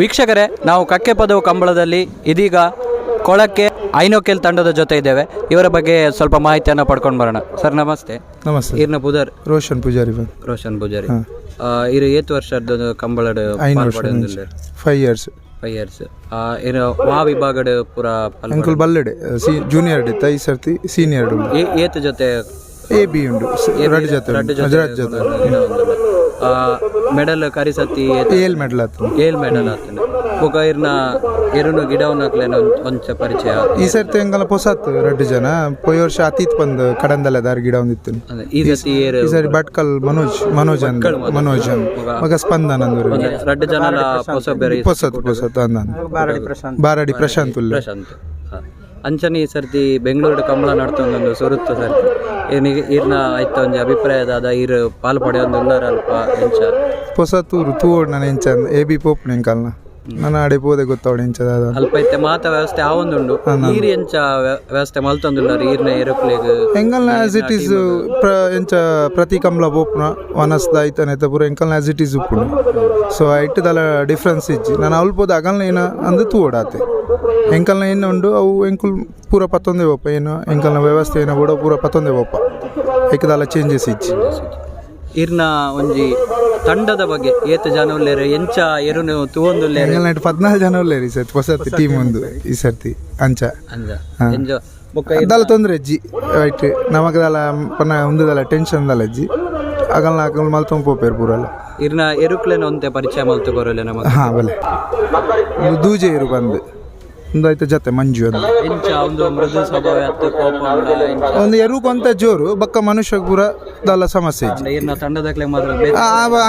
ವೀಕ್ಷಕರೇ, ನಾವು ಕಕ್ಕೆ ಪದವು ಕಂಬಳದಲ್ಲಿ ಇದೀಗ ಕೊಳಕ್ಕೆ ಐನೋಕೆಲ್ ತಂಡದ ಜೊತೆ ಇದ್ದೇವೆ. ಇವರ ಬಗ್ಗೆ ಸ್ವಲ್ಪ ಮಾಹಿತಿಯನ್ನು ಪಡ್ಕೊಂಡು ಬರೋಣ. ಸರ್ ನಮಸ್ತೆ. ನಮಸ್ತೆ. ಇರ್ನ ಪುದರ್ ರೋಷನ್ ಪೂಜಾರಿ. ರೋಷನ್ ಪೂಜಾರಿ ಇರು ಏತ್ ವರ್ಷದ ಕಂಬಳದ 5 years. 5 years. ಇರು ಮಹಾ ವಿಭಾಗದ ಪೂರ ಅಂಕಲ್ ಬಲ್ಲಡೆ ಜೂನಿಯರ್ ಡೆ ತೈ ಸರ್ತಿ ಸೀನಿಯರ್ ಏತ್ ಜೊತೆ AB ಉಂಡು ರಡ್ ಜೊತೆ ಮೆಡಲ್ ಕರಿಸತಿ ಏಲ್ ಮೆಡಲ್ ಆತನ ಬೊಕ ಇರ್ನ ಎರುನು ಗಿಡವನ್ನಕ್ಲೇನ ಒಂಚ ಪರಿಚಯ ಈ ಸರ್ತಿ ಎಂಗಲ ಪೊಸತ್ ರಡ್ಡು ಜನ ಪೊಯ್ ವರ್ಷ ಅತೀತ್ ಬಂದ್ ಕಡಂದಲ್ಲ ದಾರ್ ಗಿಡ ಒಂದಿತ್ತು. ಈ ಸರಿ ಭಟ್ಕಲ್ ಮನೋಜ್ ಮಗ ಸ್ಪಂದನ್ ಅಂದ್ರು ರಡ್ಡು ಜನ ಪೊಸತ್ ಬಾರಡಿ ಪ್ರಶಾಂತ್ ಅಂಚನೆ ಈ ಸರ್ತಿ ಬೆಂಗಳೂರು ಕಂಬಳ ನಡ್ತೊಂದು ಸುರುತ್ತ ಸರ್ತಿ ಇರ್ನ ಆಯ್ತು ಒಂಜಿ ಅಭಿಪ್ರಾಯದ ಇರು ಪಾಲು ಪಡೆಯೊಂದು ಉಳ್ಳಾರಲ್ಪ ಎಂಚ ಪೊಸತ್ತೂರು ತೂಡ್ ನಾನು ಎಂಚ AB ಪೋಪ್ ನೆಂಕಲ್ನ ನಾನು ಆಡೆ ಪೋದೆ ಗೊತ್ತವಡೆ ಎಂಚದ ಅಲ್ಪ ಐತೆ ಮಾತ ವ್ಯವಸ್ಥೆ ಆವೊಂದುಂಡು ನೀರು ಎಂಚ ವ್ಯವಸ್ಥೆ ಮಲ್ತೊಂದುಲ್ಲಾರ ಈರ್ನ ಏರೋಪ್ಲೇಗ್ ಎಂಕಲ್ನ ಆಸ್ ಇಟ್ ಈಸ್ ಎಂಚ ಪ್ರತಿ ಕಂಬಳ ಪೋಪ್ನ ವನಸ್ದ ಐತನೆ ಪೂರ ಎಂಕಲ್ನ ಆಸ್ ಇಟ್ ಈಸ್ ಉಪ್ಪುಂಡು. ಸೊ ಐಟದಲ್ಲ ಡಿಫ್ರೆನ್ಸ್ ಇಜ್ಜಿ ನಾನು ಅಲ್ಪೋದು ಅಗಲ್ನ ಏನ ಅಂದು ತೂಡಾತೆ ಎಂಕಲ್ನ ಏನು ಉಂಡು ಅವು ಎಂಕುಲ್ ಪೂರ ಪತ್ತೊಂದೇ ಒಪ್ಪ ಏನು ಎಂಕಲ್ನ ವ್ಯವಸ್ಥೆ ಏನೋ ಕೂಡ ಪೂರ ಪತ್ತೊಂದೇ ಒಪ್ಪ ಏಕದಲ್ಲ ಚೇಂಜಸ್ ಇಜ್ಜಿ. ಇರ್ನ ಒಂಜಿ ತಂಡದ ಬಗ್ಗೆ ಏತ್ ಜನ ಉಳ್ಳೇರು ಎಂಚ ಎರುನು ತೂವೊಂದುಲ್ಲೆ 14 ಜನ ಉಳ್ಳೇರಿ ಸರ್ ಹೊಸ ಟೀಮ್ ಒಂದು ಈ ಸರ್ತಿ ಅಂಚ ಅದಲ್ಲ ತೊಂದರೆ ಅಜ್ಜಿ ರೈಟ್ ನಮಗದಲ್ಲ ಪನ್ನ ಒಂದದಲ್ಲ ಟೆನ್ಷನ್ ದಲ್ಲ ಅಜ್ಜಿ ಅಗಲ್ನ ಅಕಲ್ ಮಲ್ತೊಂದು ಪೋಪೇರು ಪೂರಲ್ಲ ಇರ್ನ ಎರುಕ್ಲೇನ ಒಂತೆ ಪರಿಚಯ ಮಲ್ತು ಕೊರಲೆ ನಮಗೆ ಹಾಂ ಬಲೆ ದೂಜೆ ಇರು ಬಂದು ಒಂದಾಯ್ತು ಜೊತೆ ಮಂಜು ಅಂತ ಒಂದು ಮೃದು ಸ್ವಭಾವ ಒಂದು ಎರುಕೊಂತ ಜೋರು ಬಕ್ಕ ಮನುಷ್ಯ ಪೂರ ದಾಲ ಸಮಸ್ಯೆ ತಂಡದಕ್ಲೆ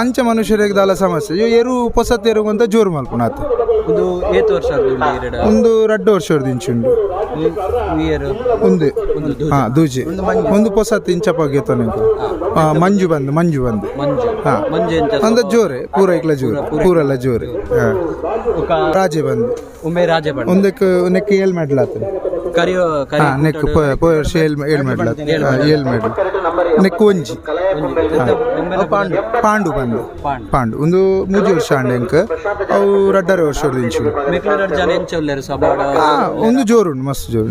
ಅಂಚೆ ಮನುಷ್ಯರಿಗೆ ದಾಲ ಸಮಸ್ಯೆ ಎರು ಪೊಸತ್ ಎರುಗೊಂತ ಜೋರು ಮಲ್ಪುನಾತ ಒಂದು 8 ವರ್ಷ ಒಂದು 2 ವರ್ಷದ ಇಂಚುಂಡು ಒಂದು ದೂಜೆ ಒಂದು ಪೊಸತ್ ಇಂಚಪ್ಪಾಗೈತ ಮಂಜು ಬಂದು ಅಂದ ಜೋರೆ ಪೂರ ಇಕ್ಲ ಜೋರು ಪೂರೆಲ್ಲ ಜೋರೆ ರಾಜೆ ಬಂದು ಒಂದಕ್ಕೆ ಏಳ್ ಮೆಡಲ್ ಆತ ನೆಕ್ ವರ್ಷ ಏಳ್ ಮೆಡಲ್ ಏಳ್ ಮೆಡಲ್ ನೆಕ್ ಒಂಜಿ ಪಾಂಡು ಬಂದು ಪಾಂಡು ಒಂದು 3 ವರ್ಷ ಅಂಡೆಂಕ ಅವು 2.5 ವರ್ಷ ಇಂಚು ಒಂದು ಜೋರು ಉಂಡು ಮಸ್ತ್ ಜೋರು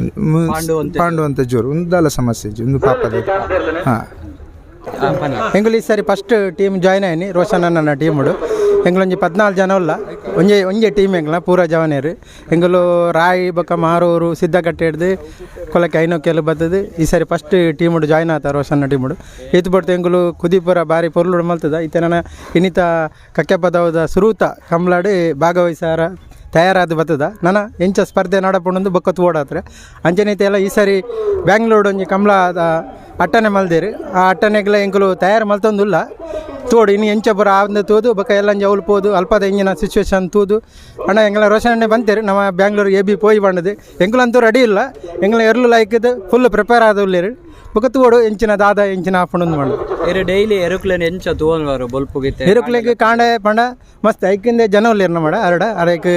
ಪಾಂಡು ಅಂತ ಜೋರು ಒಂದು ದಾಲ ಸಮಸ್ಯೆ ಒಂದು ಪಾಪದ ಎಂಗುಲು ಈ sorry first team join ಆಯ್ನಿ Roshan ಅನ್ನ ಟೀಮುಡು ಎಂಗುಲೊಂಜಿ 14 ಜನ ಉಲ್ಲ ಒಂಜೆ ಟೀಮ್ ಎಂಗ್ಲ ಪೂರ ಜವನೇರು ಎಂಗುಲು ರಾಯಿ ಬೊಕ ಮಾರೂರು ಸಿದ್ದಗಟ್ಟೆ ಹಿಡ್ದು ಕೊಲಕ್ಕೆ ಐನೋಕೆಲ್ ಬರ್ತದೆ. ಈ ಸಾರಿ ಫಸ್ಟ್ ಟೀಮುಡು ಜಾಯ್ನ್ ಆತ ರೋಷನ್ನ ಟೀಮುಡು ಈತು ಬರ್ತು ಎಂಗುಲು ಕುದಿಪುರ ಬಾರಿ ಪೊರ್ಲುಡು ಮಲ್ತದ ಈತ ನನ್ನ ಇನ್ನಿತ ಕಕ್ಕೆ ಪದವದ ಸುರೂತ ಕಂಬ್ಲಾಡಿ ಭಾಗವಹಿಸಾರ ತಯಾರಾದ ಬರ್ತದ ನನ್ನ ಎಂಚ ಸ್ಪರ್ಧೆ ನಡಪೊಂಡು ಬೊಕ್ಕತ್ತು ಓಡಾತ್ರೆ ಅಂಚನೈತೆ ಎಲ್ಲ ಈ ಸಾರಿ ಬ್ಯಾಂಗ್ಳೂರು ಒಂಜಿ ಕಂಬ್ಳದ ಅಟ್ಟನೆ ಮಲ್ದೇರು ಆ ಅಟ್ಟನೆಗ್ಲ ಎಂಕುಲು ತಯಾರು ಮಲ್ತೊಂದುಲ್ಲ ತೋಡು ಇನ್ನು ಎಂಚ ಬರ ಆದ ತೋದು ಬೊಕ್ಕ ಎಲ್ಲ ಉಲ್ಪೋದು ಅಲ್ಪದ ಎಂಜಿನ ಸಿಚುವೇಶನ್ ತೂದು ಅಣ್ಣ ಎಂಗ್ಲ ರೋಷನ್ನೇ ಬಂತೇರು ನಮ್ಮ ಬ್ಯಾಂಗ್ಳೂರು AB ಪೋಯಿ ಬಂಡದು ಎಂಕುಲಂತೂ ರೆಡಿ ಇಲ್ಲ ಎಂಗ್ಲ ಎರ್ಲು ಲೈಕದು ಫುಲ್ ಪ್ರಿಪೇರ್ ಆದವ್ಲೇರು ಬೊಕ್ಕ ತೋಡು ಎಂಚಿನ ದಾದ ಎಂಚಿನ ಆಪಣೊಂದು ಮಾಡು ಡೈಲಿ ಎರುಕ್ಲೇನ್ ಎಂಚ ತೂವಲ್ವಾರು ಬೊಲ್ಪುಗಿತ್ತೆ ಎರುಕ್ಲೆಗ್ ಕಾಂಡೆ ಪಂಡ ಮಸ್ತ್ ಐಕಿಂದೆ ಜನ ಉಲ್ಲೇರು ಮಾಡ ಅರಕ್ಕೆ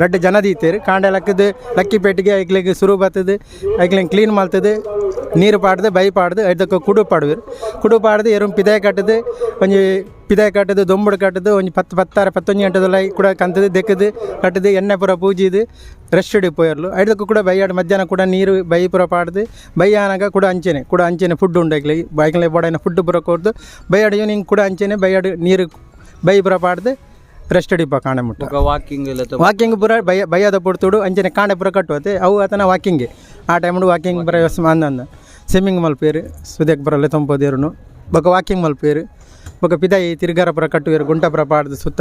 2 ಜನ ದೀತೇರು ಕಾಂಡೆ ಲಕ್ಕದು ಲಕ್ಕಿ ಪೇಟಿಗೆ ಐಕ್ಲೆಗ್ ಸುರು ಬರ್ತದೆ ಐಕ್ಲೆಗ್ ಕ್ಲೀನ್ ಮಾಡ್ತದೆ ನೀರು ಪಾಡ್ದು ಬೈ ಪಾಡ್ದು ಅದಕ್ಕೆ ಕುಡು ಪಾಡ್ದು ಎರು ಪಿದಾಯ ಕಟ್ಟದು ಒಂಜಿ ಪಿದಾಯ ಕಟ್ಟದು ದೊಂಬುಡು ಕಟ್ಟದು ಒಂಜಿ 10-11 ಗಂಟೆದಲ್ಲ ಕೂಡ ಕಂತದು ದೆಕ್ಕದು ಕಟ್ಟದು ಎಣ್ಣೆ ಪುರ ಪೂಜಿದು ರೆಸ್ಟ್ ಹಿಡಿಪೋಯರ್ಲು ಅದಕ್ಕೆ ಕೂಡ ಬೈಯಾಡು ಮಧ್ಯಾಹ್ನ ಕೂಡ ನೀರು ಬೈ ಪುರ ಪಾಡ್ದು ಬೈ ಆನಾಗ ಕೂಡ ಅಂಚೆನೆ ಫುಡ್ ಉಂಡು ಐಕ್ಲೆ ಬೋಡೈನ ಫುಡ್ ಪುರ ಕೊಡ್ದು ಬೈಯಾಡು ಈವ್ನಿಂಗ್ ಕೂಡ ಅಂಚೆನೆ ಬೈಯಾಡು ನೀರು ಬೈ ಪುರ ಪಾಡ್ದು ರೆಸ್ಟ್ ಹಿಡಿಪ ಕಾಂಡೆ ಮುಟ್ಟ ವಾಕಿಂಗ್ ಪುರ ಬೈಯಾದ ಪುಡ್ತುಡು ಅಂಚನೆ ಕಾಂಡೆ ಪುರ ಕಟ್ಟುವತ್ತೆ ಅವು ಆತನ ವಾಕಿಂಗ್ಗೆ ಆ ಟೈಮ್ ವಾಕಿಂಗ್ ಬರ ಅಂದ ಸ್ವಿಮ್ಮಿಂಗ್ ಮಲ್ಪೇರು ಸುದೇಕ್ ಬರಲ್ಲ ತೊಂಪೋದೇರು ಬೊಕ ವಾಕಿಂಗ್ ಮಲ್ಪೇರು ಬೊಕ ಪಿದಾಯಿ ತಿರ್ಗಾರ ಪುರ ಕಟ್ಟುವೇರು ಗುಂಟ ಪುರ ಪಾಡ್ದು ಸುತ್ತ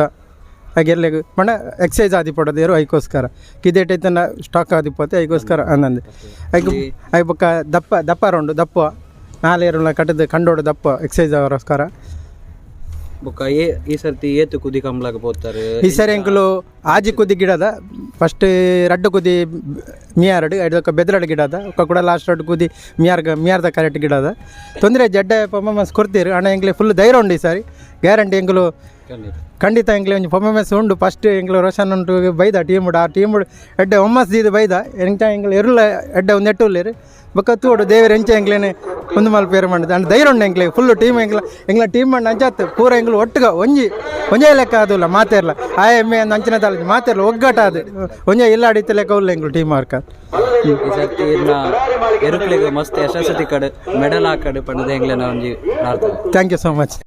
ಹಾಗೆಲ್ಲ ಮಣ್ಣ ಎಕ್ಸೈಸ್ ಆದಿಪಡೋದೇರು ಐಕೋಸ್ಕರ ಕಿದೇಟೈತನ ಸ್ಟಾಕ್ ಆದಿಪೋತೆ ಐಕೋಸ್ಕರ ಅಂದಂದು ಐ ಬೊಕ್ಕ ದಪ್ಪ ರೌಂಡು ದಪ್ಪ 4 ಏರು ಕಟ್ಟದು ಕಂಡೋಡು ದಪ್ಪ ಎಕ್ಸೈಸ್ ಅವರೋಸ್ಕರ ಬೊಕ್ಕ ಈ ಸರ್ತಿ ಏತು ಕುದಿ ಕಂಬ್ಲಾಗ ಪೋತಾರೆ ಈ ಸರಿ ಎಂಕುಲು ಆಜಿ ಕುದಿ ಗಿಡದ ಫಸ್ಟ್ 2 ಕುದಿ ಮಿಯಾರಡು ಐದಕ್ಕ ಬೆದ್ರಡು ಗಿಡದ ಒಕ್ಕ ಕೂಡ ಲಾಸ್ಟ್ 2 ಕುದಿ ಮಿಯಾರ್ದ ಕರೆಕ್ಟ್ ಗಿಡದ ತೊಂದರೆ ಜಡ್ಡ ಪರ್ಫಾರ್ಮೆನ್ಸ್ ಕೊಡ್ತೀರಿ ಅಣ್ಣ ಎಂಕ್ಲೆ ಫುಲ್ ಧೈರ್ಯ ಉಂಡು ಈ ಸಾರಿ ಗ್ಯಾರಂಟಿ ಎಂಕುಲು ಖಂಡಿತ ಎಂಕ್ಲೆ ಒಂದು ಪರ್ಫಾರ್ಮೆನ್ಸ್ ಉಂಡು. ಫಸ್ಟ್ ಎಂಕ್ಲು ರೋಷನ್ ಉಂಟು ಬೈದ ಟೀಮುಡು ಆ ಟೀಮುಡು ಎಡ್ಡೆ ಒಮ್ಮಸ್ ದೀದು ಬೈದ ಎಂಕ ಎಂಕ್ಲು ಎರುಲ ಎಡ್ಡೆ ಒಂದು ಎಟ್ಟುಲ್ಲೇರು ಬೊಕ್ಕ ತೂಡು ದೇವರು ಎಂಚ ಎಂಗ್ಲೇನೆ ಒಂದು ಮಲ್ ಪೇರು ಮಾಡಿದೆ ಅಂಡ್ ಧೈರ್ಯ ಉಂಡು ಎಂಗ್ಲೆ ಫುಲ್ಲು ಟೀಮ್ ಎಂಗ್ಲ ಟೀಮ್ ಮಾಡಿ ಅಂಚಾತ್ ಪೂರ ಎಂಗ್ಲು ಒಟ್ಟಿಗೆ ಒಂಜೇ ಲೆಕ್ಕ ಅದಿಲ್ಲ ಮಾತೇರ್ಲ ಆ ಎಮ್ಮೆ ಅಂಚಿನ ತಾಲ ಮಾತೇರ್ಲ ಒಗ್ಗಟ್ಟ ಅದು ಒಂಜೇ ಇಲ್ಲ ಅಡಿತ ಲೆಕ್ಕ ಉಲ್ಲ ಎಂಗ್ಲು ಟೀಮ್ ವರ್ಕ ಈ ಸರ್ತಿ ಇರ್ನ ಎರುಕ್ಲಿಗೆ ಮಸ್ತ್ ಯಶಸ್ವಿ ಕಡೆ ಮೆಡಲ್ ಹಾಕಡೆ ಪಂಡದ ಎಂಗ್ಲೇನ ಒಂಜಿ ಪ್ರಾರ್ಥನೆ. Thank you so much.